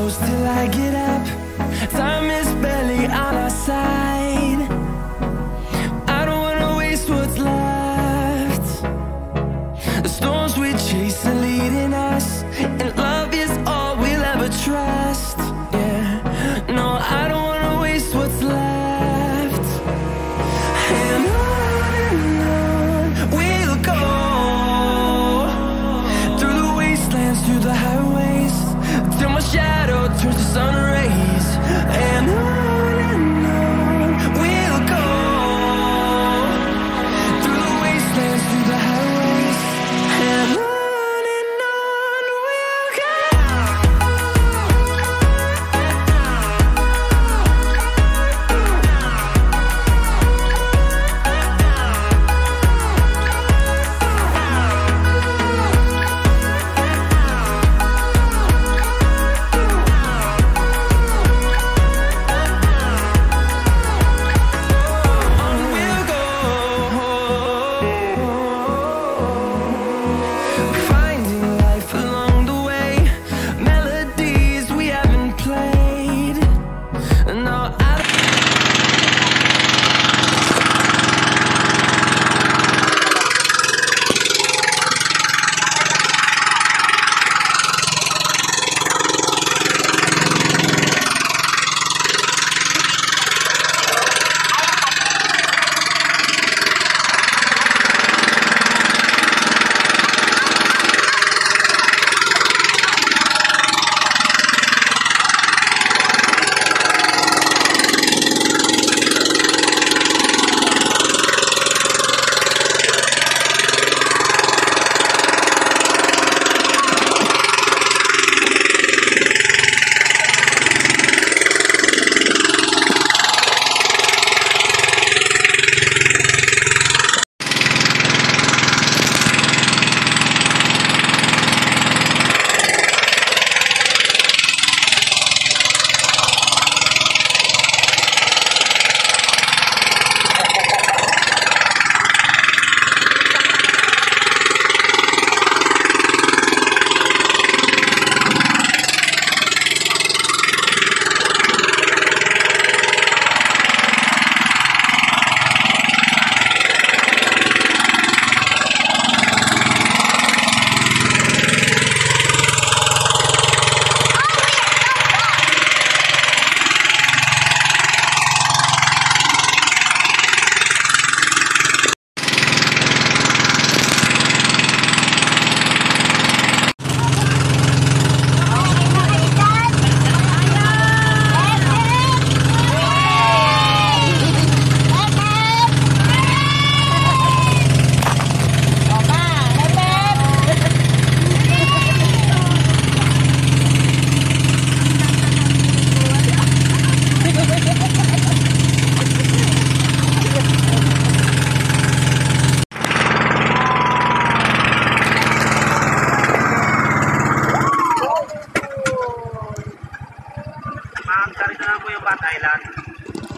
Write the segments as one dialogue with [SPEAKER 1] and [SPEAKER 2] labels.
[SPEAKER 1] close till I get up. Time is barely on our side. I don't wanna waste what's left. The storms we chase are leading us, and love is all we'll ever trust. Yeah, no, I don't wanna waste what's left. And on we'll go, through the wastelands, through the highways, till my shadow turns to sun rays. And on we'll go, through the wastelands, through the highways, and on we'll go.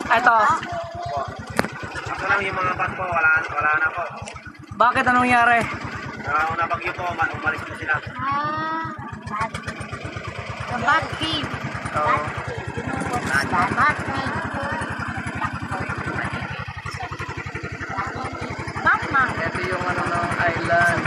[SPEAKER 2] Ito.
[SPEAKER 3] Ako lang yung mga bus po, wala na po.
[SPEAKER 2] Bakit? Anong nangyari?
[SPEAKER 3] Una bagyo po, umalis na sila.
[SPEAKER 4] Bad feed.
[SPEAKER 2] Oo.
[SPEAKER 4] Bad feed. Batman.
[SPEAKER 2] Ito yung ano ng island.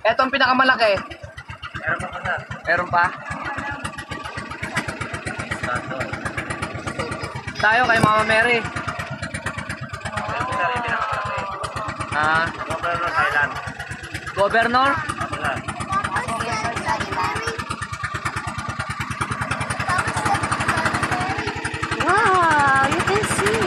[SPEAKER 2] Ito ang pinakamalaki.
[SPEAKER 3] Meron pa sir?
[SPEAKER 2] Meron pa? Tayo kay Mama Mary.
[SPEAKER 3] Meron pa sir yung pinakamalaki.
[SPEAKER 2] Ah.
[SPEAKER 3] Governor Island.
[SPEAKER 2] Governor?
[SPEAKER 3] Wala.
[SPEAKER 4] Wow, you can see.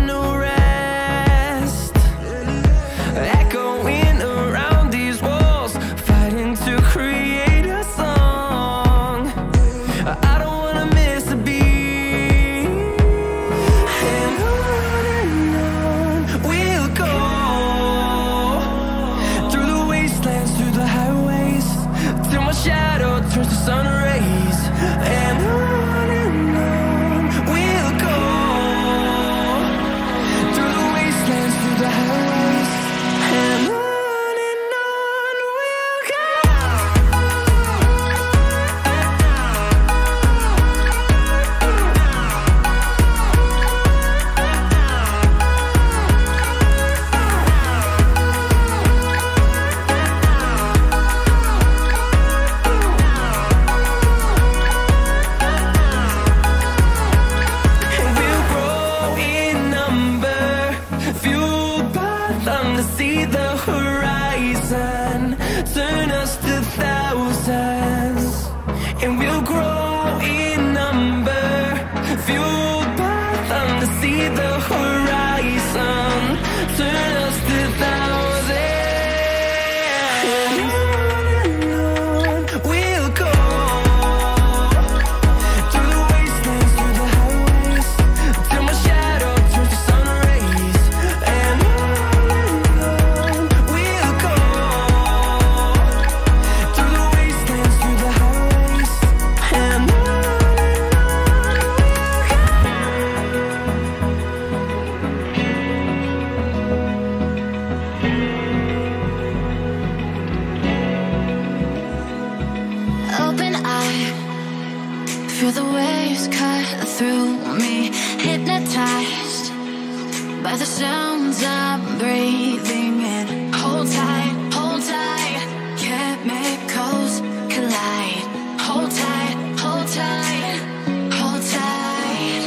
[SPEAKER 1] No rest, echoing around these walls, fighting to create a song. I don't wanna miss a beat, and on we'll go, through the wastelands, through the highways, till my shadow turns to sun rays, and on we'll go, through the wastelands, through the highways, and on we'll go. And we'll grow in number, fueled by them to see the horizon, turn us to thousands. And we'll grow in number, fueled by them to see the horizon, turn us to thousands. And on we'll go, through the wastelands, through the highways, till my shadow turns to sun rays, and on we'll go, through the wastelands, through the highways, and on
[SPEAKER 5] Open eye, feel the waves cut through me, hypnotized by the sounds I'm breathing in. Hold tight, chemicals collide. Hold tight, hold tight, hold tight.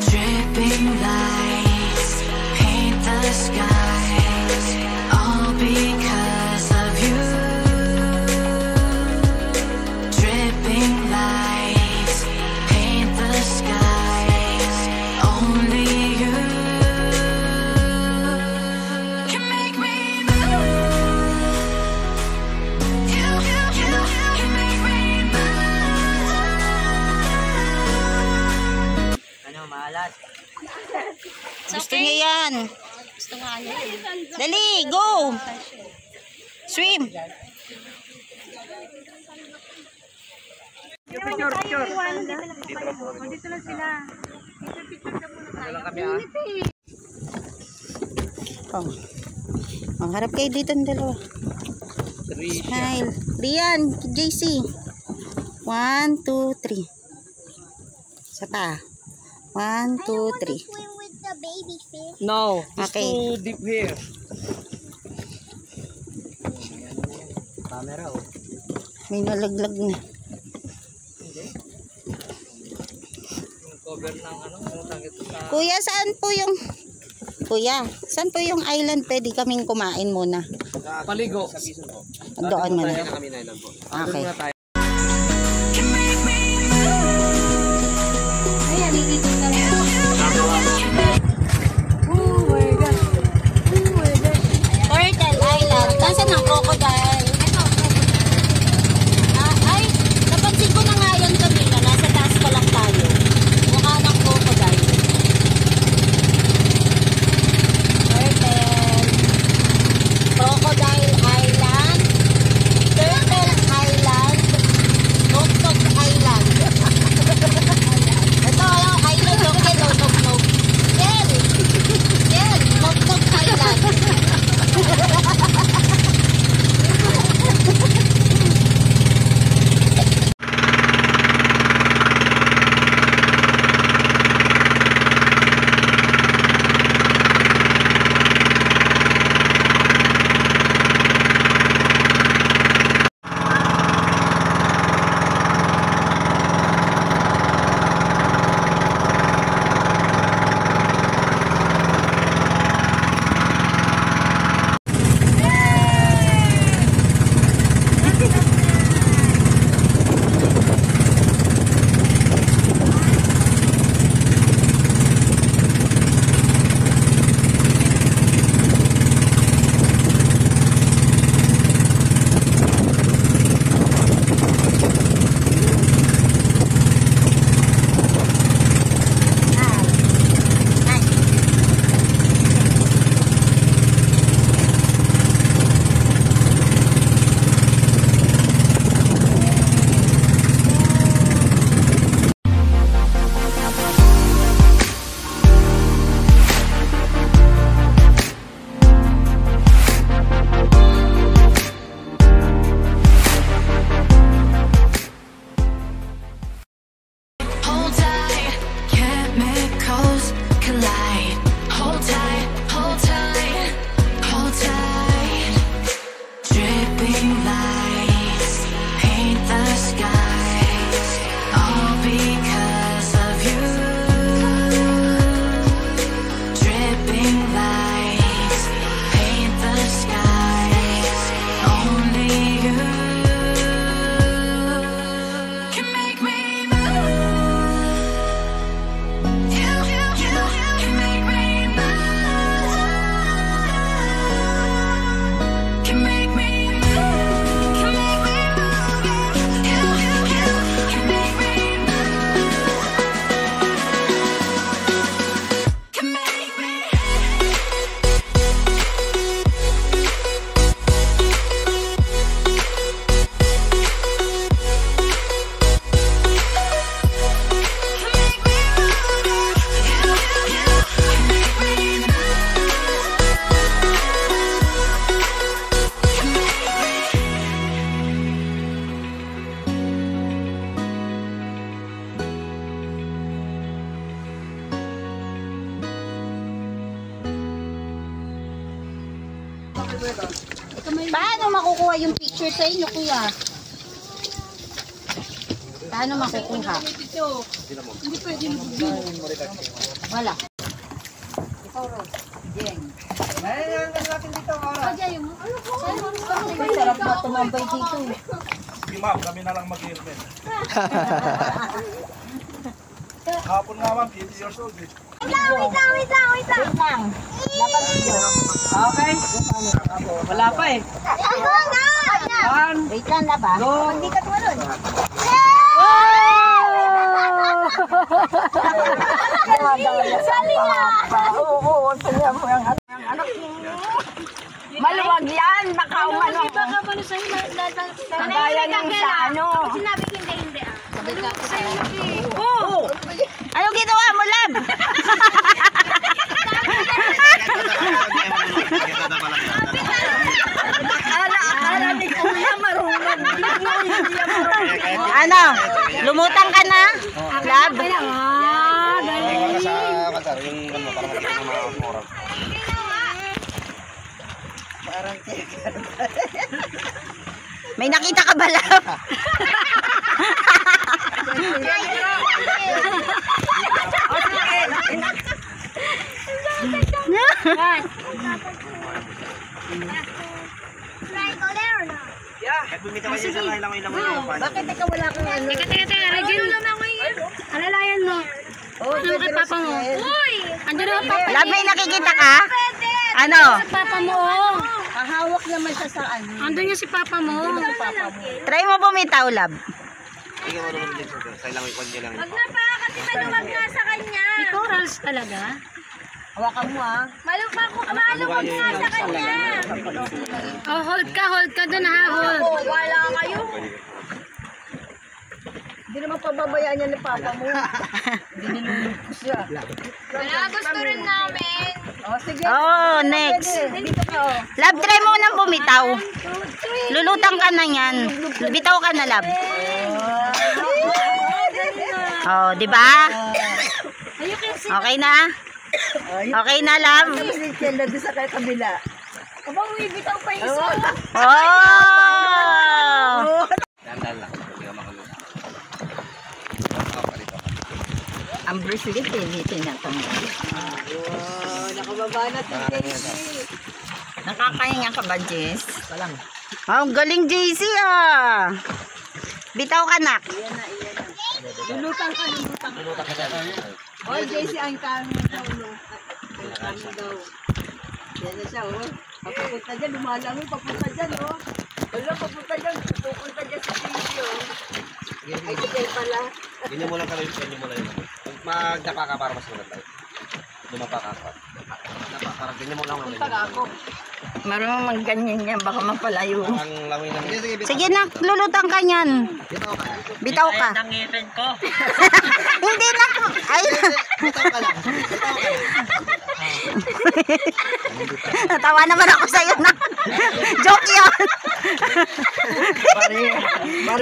[SPEAKER 5] Dripping lights paint the skies, all because of you. Dripping lights paint the skies, only you can make me move. You can make me move.
[SPEAKER 2] Ano, maalat?
[SPEAKER 6] Gusto niya yan. Dali, go! Swim! Oh. Oh, harap kayo dito ng dalawa. Smile. Rian, JC. 1, 2, 3. Sa pa. 1, 2, 3.
[SPEAKER 4] Swim with the baby fish.
[SPEAKER 2] No, it's
[SPEAKER 6] Okay.
[SPEAKER 2] too deep here. Camera, oh.
[SPEAKER 6] May nalaglag na.
[SPEAKER 2] Yung cover ng ano, ito sa...
[SPEAKER 6] Kuya, saan po yung... Kuya, saan po yung island? Pwede kaming kumain muna.
[SPEAKER 2] Paligo.
[SPEAKER 6] Doon muna.
[SPEAKER 3] Kami na ilan po.
[SPEAKER 6] Okay.
[SPEAKER 2] Muna tayo.
[SPEAKER 5] Can make me move.
[SPEAKER 4] Ayan, ikikita na.
[SPEAKER 6] Turtle Island. Nasaan ang crocodile? Ay, napansin ko na nga yan kanina. Nasa taas pa lang tayo. Mukha ng crocodile. Turtle. Crocodile Island. Turtle Island. makukuha yung picture sa inyo, kuya? Paano makukuha? Hindi pwede. Wala. Ikaw, Ro. Jeng. Sarap na tumambay dito.
[SPEAKER 3] Si ma'am, kami na lang mag-i-event. Hapon nga ma'am, 80 years old eh.
[SPEAKER 4] Wait lang.
[SPEAKER 2] Okay. Wala pa eh.
[SPEAKER 6] Wait lang na ba?
[SPEAKER 4] Hindi ka tumalon. Sali nga.
[SPEAKER 7] Maluwag yan, baka umano.
[SPEAKER 4] Baka pa na sa'yo.
[SPEAKER 7] Kagaya ng sa ano.
[SPEAKER 4] Sinabi ko hindi.
[SPEAKER 7] Ano ginawa mo, Lab? Akala ni Kuya marunong. Ano? Lumutang ka na? Lab? May nakita ka ba, Lab?
[SPEAKER 3] Kahit bumita kayo sa lang yung laman yung pan.
[SPEAKER 6] Bakit ikaw wala kang ano?
[SPEAKER 4] Teka. Alalayan mo. Ano kay papa mo? Uy! Andun na papa.
[SPEAKER 7] Lab, may nakikita ka? Ano?
[SPEAKER 4] Papa mo.
[SPEAKER 6] Hahawak naman siya sa ano.
[SPEAKER 4] Andun niya si papa mo.
[SPEAKER 7] Try mo bumitaw, Lab.
[SPEAKER 3] Hindi ka marunong din sa ilang ikon nyo lang.
[SPEAKER 4] Wag na pa kasi maluwag nga sa kanya. May corals talaga.
[SPEAKER 6] Hawakan mo ah.
[SPEAKER 4] Maluwag nga sa kanya. Oh, hold ka doon ha, hold.
[SPEAKER 6] Wala kayo. Hindi naman pababayaan niya ni Papa mo. Binilulog ko siya.
[SPEAKER 4] Gusto rin namin.
[SPEAKER 6] Oh, sige.
[SPEAKER 7] Oh, next.
[SPEAKER 6] Dito ka oh.
[SPEAKER 7] Lab, try mo nang bumitaw. Lulutang ka na yan. Bitaw ka na, Lab. Oh, di ba? Okay na? Okay na, Lab.
[SPEAKER 6] Si Kenda doon sa kabila.
[SPEAKER 4] Abang bitaw pa yung isa.
[SPEAKER 7] Oh!
[SPEAKER 3] Dandal lang. Hindi ka makalutang.
[SPEAKER 7] Ang bracelet, pilitin na ito.
[SPEAKER 6] Nakababa na si Casey.
[SPEAKER 7] Nakakahinga ka ba, Jess? Walang. Oh, ang galing, JC ah. Bitaw ka, nak.
[SPEAKER 6] Lulutang ka. Oh, Casey, ang kami sa ulo. Ang kami daw. Yan na siya, oh. Papunta dyan, lumalangoy, papunta dyan, oh. Wala, papunta dyan, pupunta dyan sa Casey, oh. Ay, sige pala.
[SPEAKER 3] Ganyan mo lang kami, ganyan mo lang yun. Magdapa ka para mas maganda. Dumapa ka. Parang ganyan mo lang.
[SPEAKER 7] Marunong magganyan yan, baka mapalayo.
[SPEAKER 3] Parang langoy lang.
[SPEAKER 7] Sige na, lulutang ka niyan. Bitaw ka.
[SPEAKER 2] Nangipin ko.
[SPEAKER 7] Hindi na. Ay. Natawa naman ako sa'yo na. Joke yun.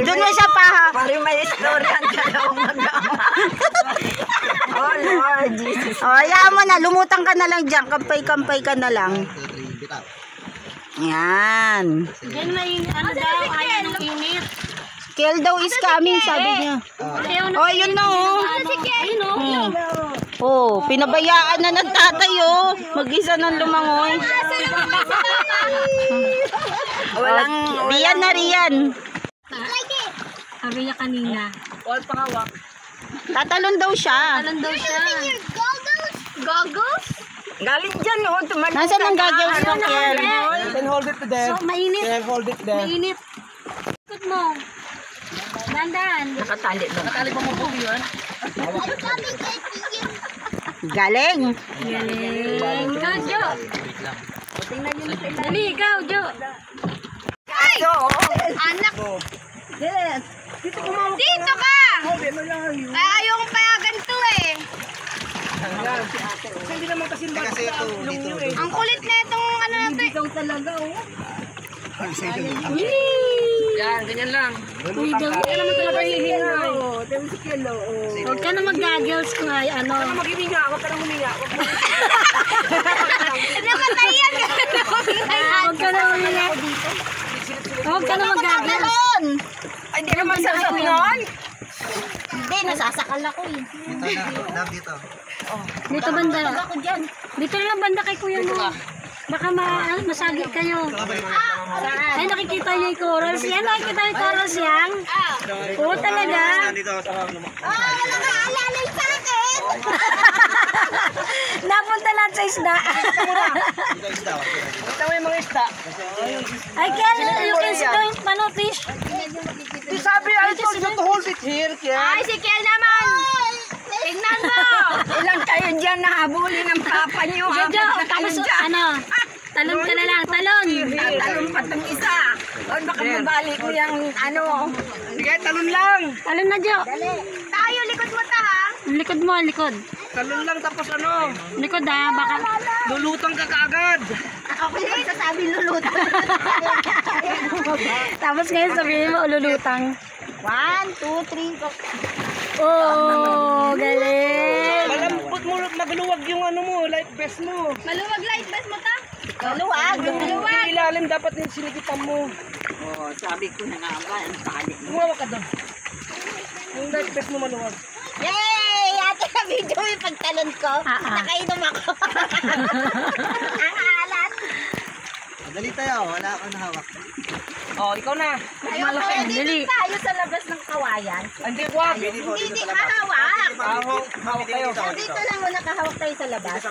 [SPEAKER 7] Doon mo siya pa.
[SPEAKER 6] Pari may istorya ang dalawang mag-ama. Oh, Lord Jesus.
[SPEAKER 7] O, hayaan mo na. Lumutang ka na lang dyan. Kampay-kampay ka na lang. Yan.
[SPEAKER 4] Diyan may ano daw, ayaw ng init.
[SPEAKER 7] Kel daw is coming, sabi niya. Oh, yun na oh.
[SPEAKER 4] Ayun o.
[SPEAKER 7] Oh, pinabayaan na ng tatay oh. Mag-isa ng lumangoy. Walang, Riyan na Riyan.
[SPEAKER 4] Sabi niya kanina.
[SPEAKER 6] All pangawak.
[SPEAKER 7] Tatalon daw siya.
[SPEAKER 4] Alam daw siya. Goggles?
[SPEAKER 6] Galing dyan, oh.
[SPEAKER 7] Nasaan ang goggles mo, Kel?
[SPEAKER 3] Can hold it there.
[SPEAKER 4] So, mainit.
[SPEAKER 3] Can hold it there.
[SPEAKER 4] Mainit. Ikot mo. Dandan.
[SPEAKER 7] Nakatali daw.
[SPEAKER 2] Nakatali pa mo po yun?
[SPEAKER 7] Galing.
[SPEAKER 4] Galing. Ikaw, Jo. Dali, ikaw, Jo.
[SPEAKER 6] Anak. Yes.
[SPEAKER 4] Dito ka! Ayaw kong payagan to eh.
[SPEAKER 3] Kasi ito, dito.
[SPEAKER 4] Ang kulit na itong ano na to.
[SPEAKER 6] Ikaw talaga, oh.
[SPEAKER 2] Yan, ganyan lang.
[SPEAKER 4] Uy, daw. Huwag naman talaga hihinga.
[SPEAKER 6] Oh, dami si Kelo, oh.
[SPEAKER 4] Huwag ka na mag-goggles kung ay ano.
[SPEAKER 6] Mag-himinga, huwag ka nang huminga.
[SPEAKER 4] Napatay yan! Huwag ka na huminga. Huwag ka na mag-gagawin.
[SPEAKER 7] Ay, di naman sasabihin. Hindi, nasasakal ako eh.
[SPEAKER 3] Dito.
[SPEAKER 4] Dito banda.
[SPEAKER 7] Ako dyan.
[SPEAKER 4] Dito lang banda kay kuya mo. Baka masagit kayo. Ay, nakikita niyo yung corals yan. Nakikita niyo yung corals yan. Oo, talaga.
[SPEAKER 3] Dito sa
[SPEAKER 7] Nakaalalay sa akin.
[SPEAKER 4] Napunta lahat sa isda.
[SPEAKER 2] Ito mo yung mga isda.
[SPEAKER 4] I can, you can see the fish.
[SPEAKER 2] Sabi, I told you to hold it here, Kiel.
[SPEAKER 4] Ay, si Kiel naman. Tingnan mo.
[SPEAKER 7] Ilang kayo dyan nahabulin ng papa niyo.
[SPEAKER 4] Jojo, tapos ano? Talon ka na lang, talon.
[SPEAKER 7] Talon pa itong isa. O baka mabalik mo yung ano.
[SPEAKER 2] Sige, talon lang.
[SPEAKER 4] Talon na, Jo.
[SPEAKER 7] Tayo, likod mo ta ha.
[SPEAKER 4] Likod mo, likod.
[SPEAKER 2] Talon lang tapos ano.
[SPEAKER 4] Likod ha, baka.
[SPEAKER 2] Lulutang ka kaagad.
[SPEAKER 7] Ako yung sasabi lulutang.
[SPEAKER 4] Tapos ngayon sabihin mo, ululutang.
[SPEAKER 7] 1, 2, 3, go.
[SPEAKER 4] Oh, galing.
[SPEAKER 2] Malambot mo, magluwag yung ano mo, life vest mo.
[SPEAKER 4] Maluwag light, best mo ta?
[SPEAKER 7] Luwag.
[SPEAKER 2] Yung ilalim dapat yung sinigitan mo.
[SPEAKER 7] Oo, sabi ko na nga ba, ang tali.
[SPEAKER 2] Gumawa ka doon. Yung life vest mo maluwag.
[SPEAKER 7] Yay! Ate na video yung pagtalon ko. Nakainom ako. Ang alat.
[SPEAKER 3] Dali tayo, wala akong hawak.
[SPEAKER 2] Oh, ikaw na.
[SPEAKER 4] Dali.
[SPEAKER 7] Tayo sa labas ng kawayan.
[SPEAKER 2] Hindi, wag.
[SPEAKER 7] Hindi mahawak.
[SPEAKER 2] Hawak kayo.
[SPEAKER 7] Dito lang mo nakahawak tayo sa labas.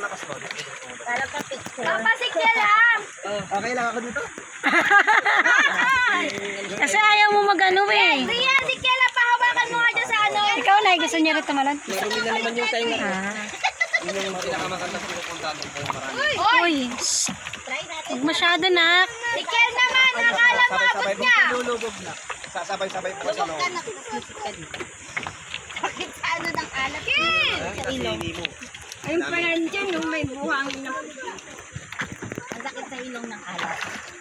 [SPEAKER 7] Para pa picture.
[SPEAKER 4] Papasikya lang.
[SPEAKER 3] Okay lang ako dito?
[SPEAKER 4] Kasi ayaw mo mag-ano eh.
[SPEAKER 7] Ria, si Kela, pahawakan mo nga dyan sa ano.
[SPEAKER 4] Ikaw na, gusto niya rin tumalon.
[SPEAKER 2] Marumi na naman yung tainga.
[SPEAKER 3] Yun yung mga pinakamaganda pinupuntahan ng marami.
[SPEAKER 4] Uy,
[SPEAKER 7] Try natin.
[SPEAKER 4] huwag masyado na.
[SPEAKER 7] Si Kel naman, akala mo abot niya.
[SPEAKER 3] Lulubog na. Sasabay-sabay po sa loob.
[SPEAKER 7] Bakit sa ano ng alat? Kel! Sa ilong. Ayun pa yan dyan, yung may buhangin na. Ang sakit sa ilong ng alat.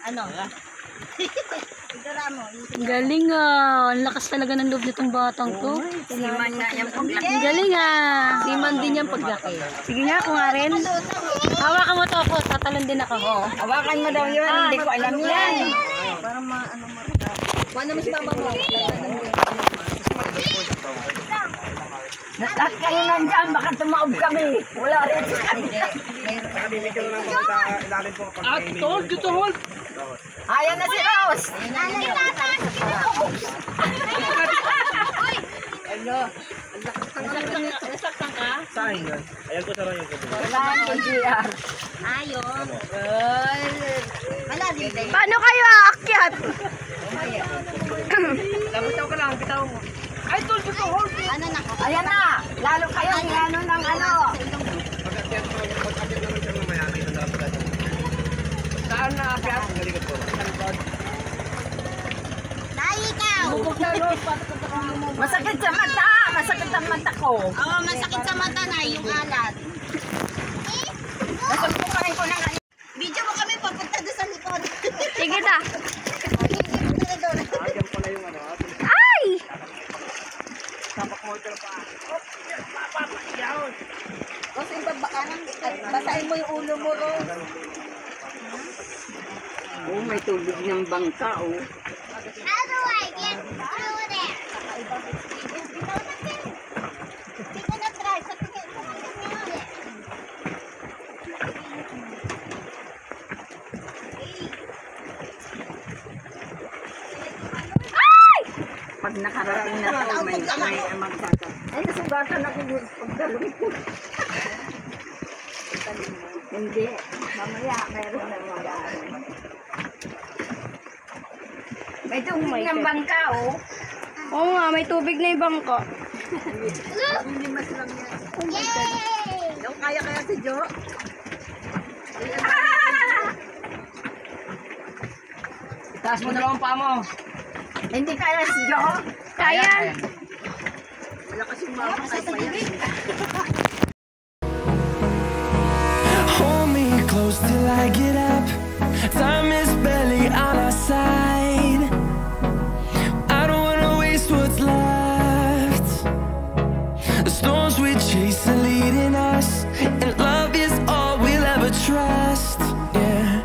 [SPEAKER 7] Ano? Igara mo.
[SPEAKER 4] Galing ah. Ang lakas talaga ng loob nitong batang to.
[SPEAKER 7] Siman nga yung paglaki.
[SPEAKER 4] Ang galing ah.
[SPEAKER 7] Siman din yung paglaki.
[SPEAKER 4] Sige nga, kung nga rin. Hawakan mo to ako. Tatalon din ako.
[SPEAKER 7] Hawakan mo daw yun, hindi ko alam yan. Para ano mo. Kuha naman si mama mo. Natak kayo nandyan, baka tumaob kami. Wala rin.
[SPEAKER 2] At hold, dito hold.
[SPEAKER 7] Ayan na si Rose. Nasaktan ka?
[SPEAKER 3] Saan yun? Ayan ko sa rayon ko.
[SPEAKER 7] Wala kay JR. Ayun. Wala din tayo.
[SPEAKER 4] Paano kayo aakyat?
[SPEAKER 2] Bitaw ka lang, bitaw mo. I told you to hold.
[SPEAKER 7] Ano na? Ayan na. Lalo kayo ano ng ano.
[SPEAKER 3] Pag-akyat naman siya mamaya, dito na lang.
[SPEAKER 2] Saan na akyat?
[SPEAKER 3] Galikot ko.
[SPEAKER 7] Ikaw. Masakit sa mata. Masakit ang mata ko. Oo, masakit sa mata na yung alat. Nasumpukan ko ng video mo kami papunta doon sa likod.
[SPEAKER 4] Sige ta.
[SPEAKER 3] Ayan pala yung ano.
[SPEAKER 4] Ay!
[SPEAKER 3] Tapak-motor pa.
[SPEAKER 7] Kasi basahin mo yung ulo mo, Ro. Oh, may tubig ng bangka, oh.
[SPEAKER 5] How do I get through there?
[SPEAKER 7] Hindi ko na-try. Sa tingin ko ulit. Pag nakarating na to, may magsasat. Ay, nasugatan ako yung pagdalong ko. Hindi. Mamaya, mayroon na mag-aaral. May tubig ng bangka, oh.
[SPEAKER 4] Oo nga, may tubig na yung bangko.
[SPEAKER 7] Limas lang yan. Oh my God. Yung kaya si Jo?
[SPEAKER 2] Taas mo dalawang paa mo.
[SPEAKER 7] Hindi kaya si Jo?
[SPEAKER 4] Kaya.
[SPEAKER 7] Wala kasing mama kay pa yan.
[SPEAKER 1] Hold me close till I get up. Time is barely on our side. I don't wanna waste what's left. The storms we chase are leading us, and love is all we'll ever trust. Yeah,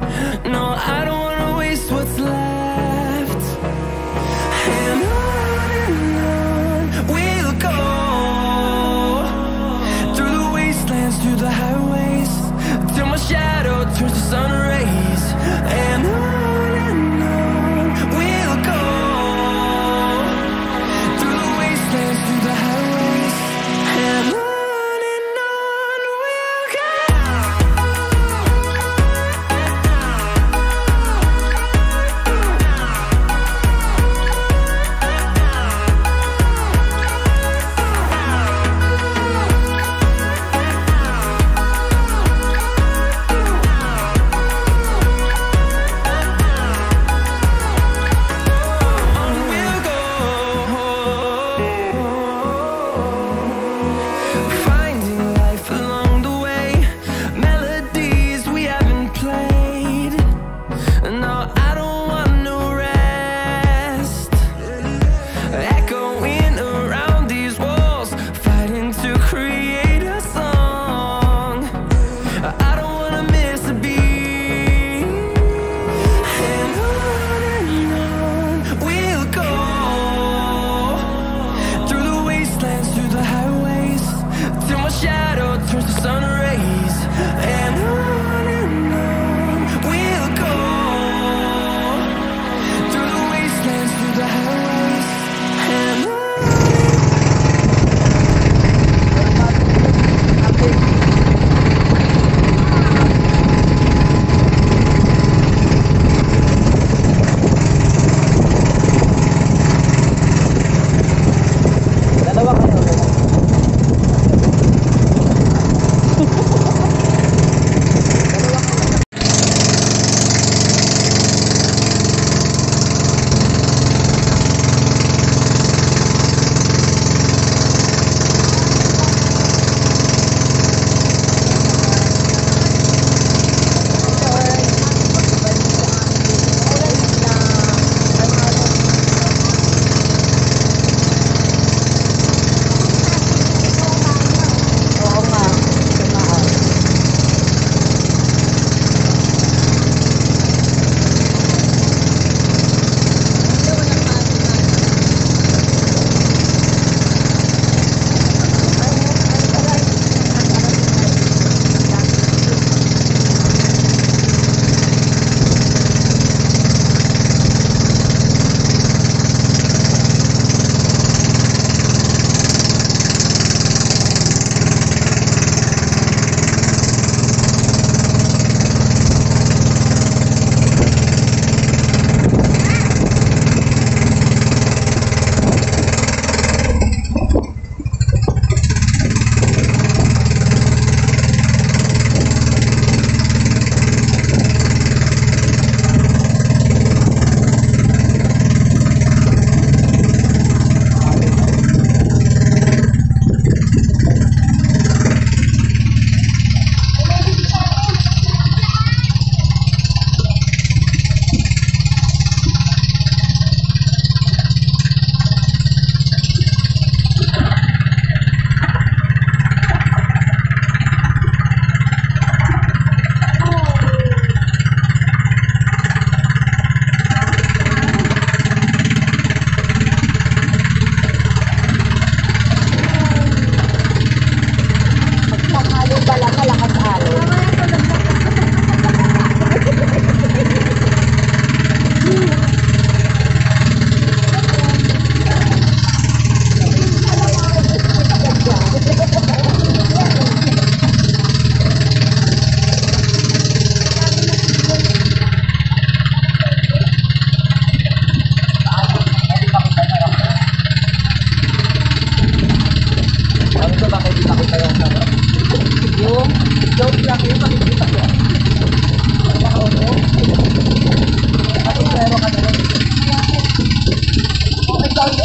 [SPEAKER 1] no, I don't wanna waste what's left.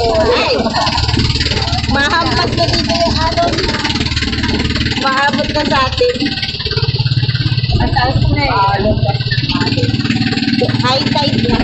[SPEAKER 6] Ay! Mahampas na dito yung ano. Maabot na sa atin. Ang taas na eh. High tide na.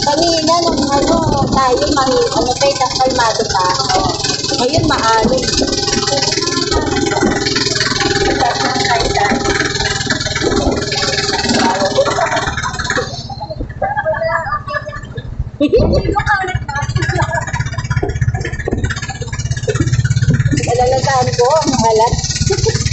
[SPEAKER 6] Kanina nung tayo tayo kalmado pa. Ngayon maalog. Alalataan ko, ang halat.